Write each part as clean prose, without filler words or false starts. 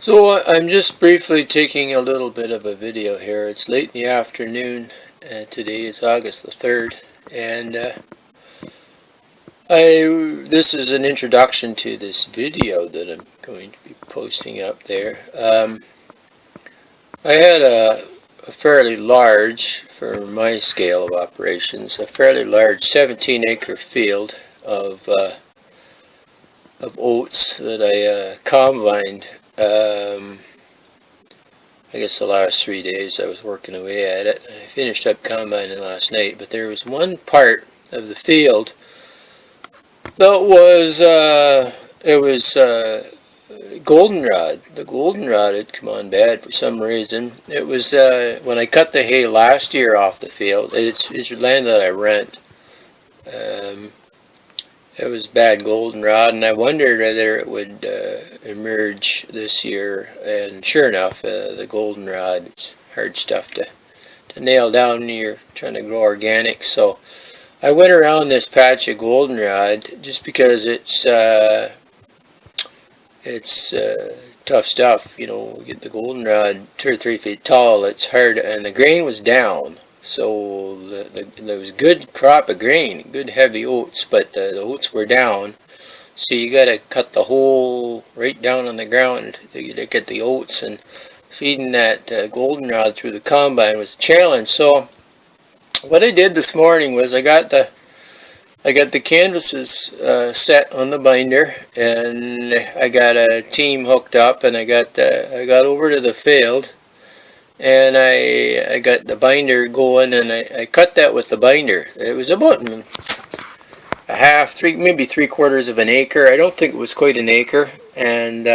So I'm just briefly taking a little bit of a video here. It's late in the afternoon, and today is August the 3rd, and this is an introduction to this video that I'm going to be posting up there. I had a fairly large, for my scale of operations, a fairly large 17-acre field of oats that I combined. I guess the last 3 days I was working away at it. I finished up combining last night, but there was one part of the field that was goldenrod. The goldenrod had come on bad for some reason. It was when I cut the hay last year off the field. It's land that I rent. It was bad goldenrod, and I wondered whether it would emerge this year. And sure enough, the goldenrod, it's hard stuff to nail down when you're trying to grow organic. So I went around this patch of goldenrod just because it's tough stuff. You know, get the goldenrod 2 or 3 feet tall. It's hard, and the grain was down. So there was a good crop of grain, good heavy oats, but the oats were down. So you got to cut the hole right down on the ground to get the oats, and feeding that goldenrod through the combine was a challenge. So what I did this morning was I got the canvases set on the binder, and I got a team hooked up, and I got over to the field. And I got the binder going, and I cut that with the binder. It was about a half, maybe 3/4 of an acre. I don't think it was quite an acre. And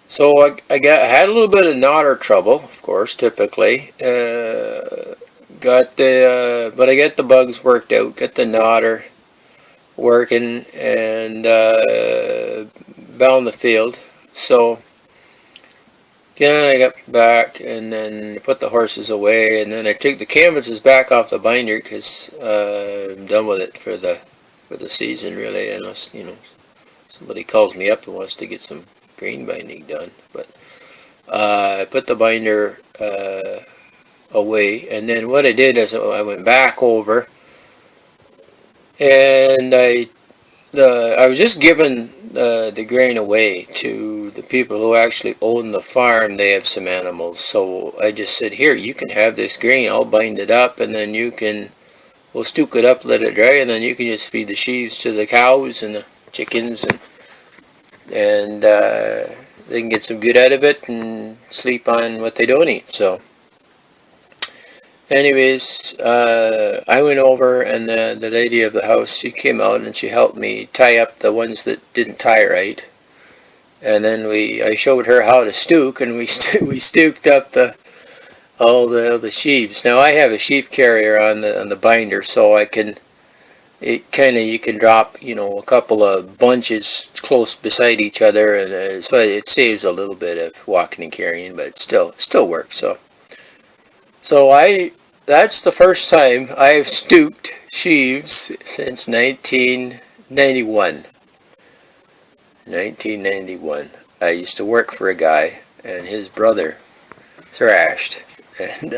so I had a little bit of nodder trouble, of course, typically. But I got the bugs worked out, got the nodder working, and bound the field. So then I got back, and then put the horses away, and then I took the canvases back off the binder because I'm done with it for the season, really, unless somebody calls me up and wants to get some grain binding done. But I put the binder away, and then what I did is I went back over, and I was just giving the grain away to the people who actually own the farm. They have some animals, so I just said, here, you can have this grain, I'll bind it up, and then we'll stook it up, let it dry, and then you can just feed the sheaves to the cows and the chickens, and they can get some good out of it and sleep on what they don't eat. So anyways, I went over, and the lady of the house, she came out and she helped me tie up the ones that didn't tie right. And then I showed her how to stook, and we stooked up all the sheaves. Now I have a sheaf carrier on the binder, so you can drop a couple of bunches close beside each other, and so it saves a little bit of walking and carrying, but it still works. So that's the first time I've stooked sheaves since 1991. 1991. I used to work for a guy, and his brother thrashed, and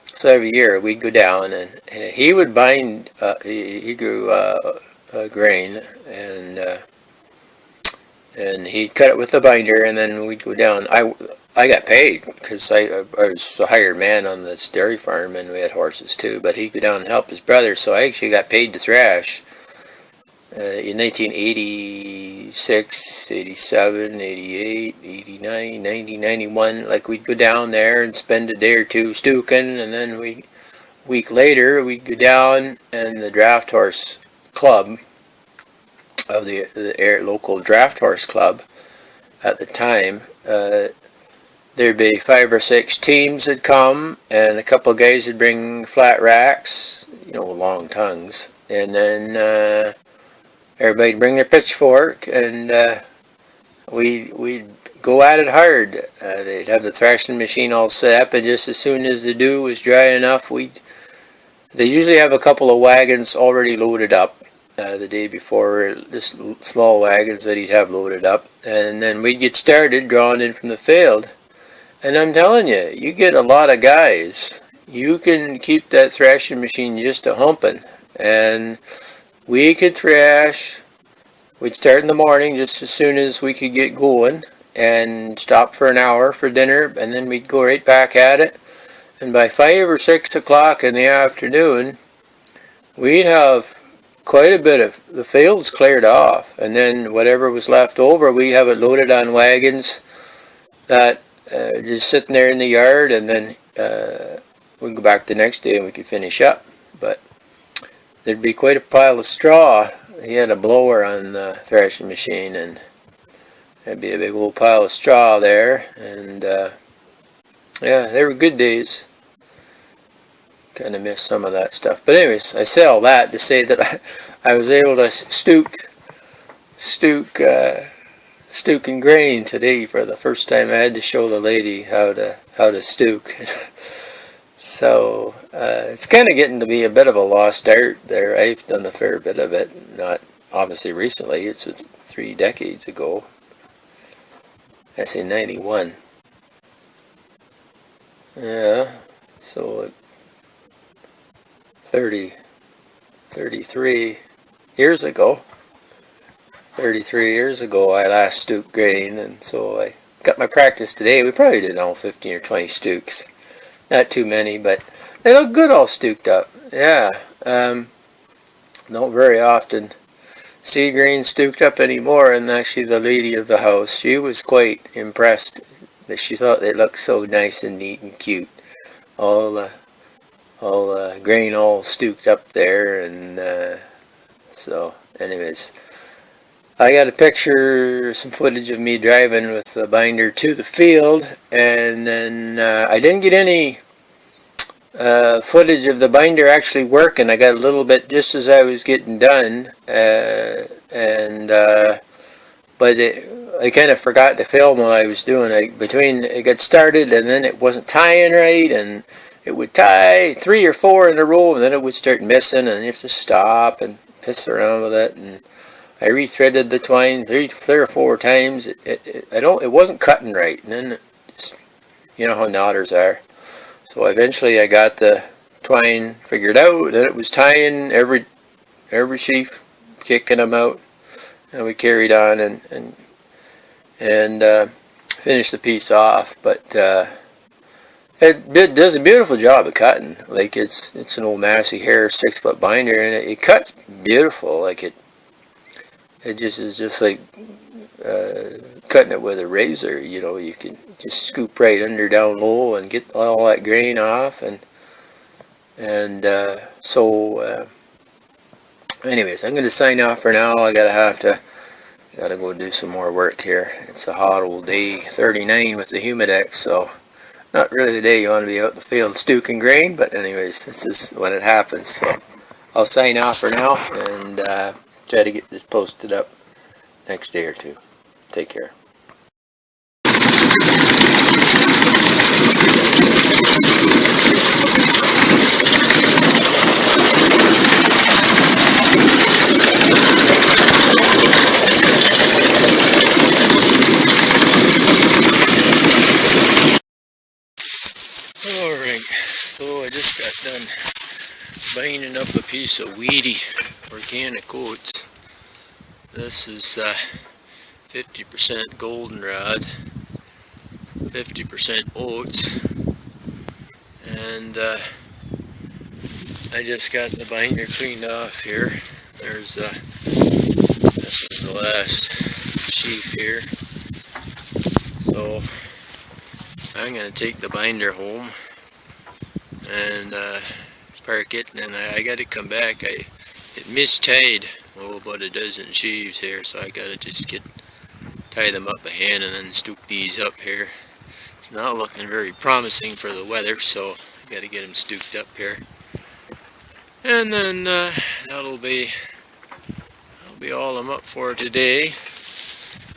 so every year we'd go down, and he would bind. He grew grain, and he'd cut it with the binder, and then we'd go down. I got paid because I was a hired man on this dairy farm, and we had horses too, but he'd go down and help his brother, so I actually got paid to thrash in 1986, 87, 88, 89, 90, 91. Like, we'd go down there and spend a day or two stooking, and then a week later we'd go down, and the draft horse club of the local draft horse club at the time, there'd be 5 or 6 teams that come, and a couple of guys would bring flat racks, long tongues, and then everybody'd bring their pitchfork, and we'd go at it hard. They'd have the thrashing machine all set up, and just as soon as the dew was dry enough, they usually have a couple of wagons already loaded up, the day before, just small wagons that he'd have loaded up, and then we'd get started drawing in from the field. And I'm telling you, you get a lot of guys, you can keep that thrashing machine just a humping. And we could thrash. We'd start in the morning just as soon as we could get going, and stop for an hour for dinner, and then we'd go right back at it. And by 5 or 6 o'clock in the afternoon, we'd have quite a bit of the fields cleared off, and then whatever was left over, we have it loaded on wagons that just sitting there in the yard, and then we'd go back the next day and we could finish up. But there'd be quite a pile of straw. He had a blower on the thrashing machine, and there'd be a big old pile of straw there, and yeah, they were good days. Kind of miss some of that stuff. But anyways, I say all that to say that I was able to stooking grain today for the first time. I had to show the lady how to stook. So it's kind of getting to be a bit of a lost art there. I've done a fair bit of it, not obviously recently. It's 3 decades ago. I say 91. Yeah, so 33 years ago. 33 years ago I last stooked grain, and so I got my practice today. We probably did 15 or 20 stooks. Not too many, but they look good all stooked up. Yeah, don't very often see grain stooked up anymore, and actually the lady of the house, she was quite impressed that she thought they looked so nice and neat and cute. All grain all stooked up there, and so anyways, I got a picture, some footage of me driving with the binder to the field, and then I didn't get any footage of the binder actually working. I got a little bit just as I was getting done, but I kind of forgot to film what I was doing. Between it got started and then it wasn't tying right, and it would tie 3 or 4 in a row, and then it would start missing, and you have to stop and piss around with it. And I rethreaded the twine 3 or 4 times. It wasn't cutting right, and then you know how knotters are. So eventually I got the twine figured out. Then it was tying every sheaf, kicking them out, and we carried on and finished the piece off. But it does a beautiful job of cutting. Like it's an old Massey Hair 6-foot binder, and it cuts beautiful. Like it just is just like cutting it with a razor. You know, you can just scoop right under down low and get all that grain off, and so anyways, I'm going to sign off for now. I gotta go do some more work here. It's a hot old day, 39 with the humidex, so not really the day you want to be out in the field stooking grain, but anyways, this is when it happens. So I'll sign off for now, and try to get this posted up next day or two. Take care. Alright, so I just got done binding up a piece of weedy organic oats. This is 50% goldenrod, 50% oats, and I just got the binder cleaned off here. This is the last sheaf here. So I'm going to take the binder home and park it, and then I got to come back. It mistied about a dozen sheaves here, so I got to just tie them up by hand and then stook these up here. It's not looking very promising for the weather, so I got to get them stooked up here, and then that'll be all I'm up for today.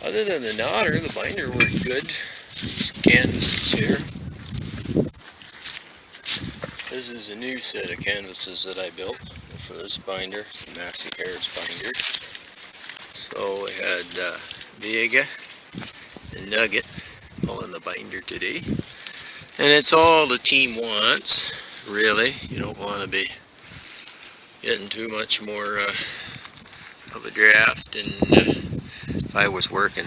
Other than the knotter, the binder worked good. These canvases here. This is a new set of canvases that I built for this binder, Massey Harris binder. So we had Vega and Nugget pulling the binder today. And it's all the team wants, really. You don't want to be getting too much more of a draft. And if I was working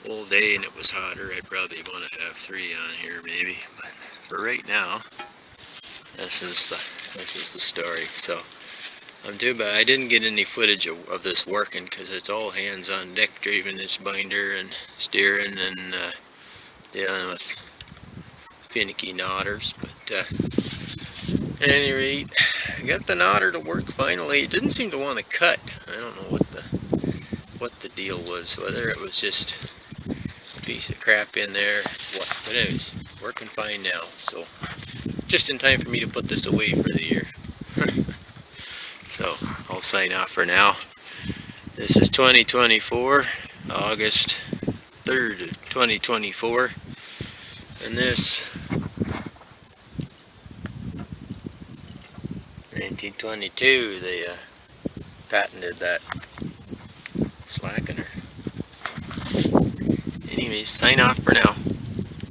all day and it was hotter, I'd probably want to have 3 on here maybe. But for right now, this is the story. So I'm too bad I didn't get any footage of this working, because it's all hands on deck driving this binder and steering and dealing with finicky knotters. But at any rate, I got the knotter to work finally. It didn't seem to want to cut. I don't know what the deal was, whether it was just a piece of crap in there, what. But anyways, working fine now. So just in time for me to put this away for the year. So I'll sign off for now. This is 2024, August 3rd, 2024, and this 1922 they patented that slackener. Anyways, sign off for now.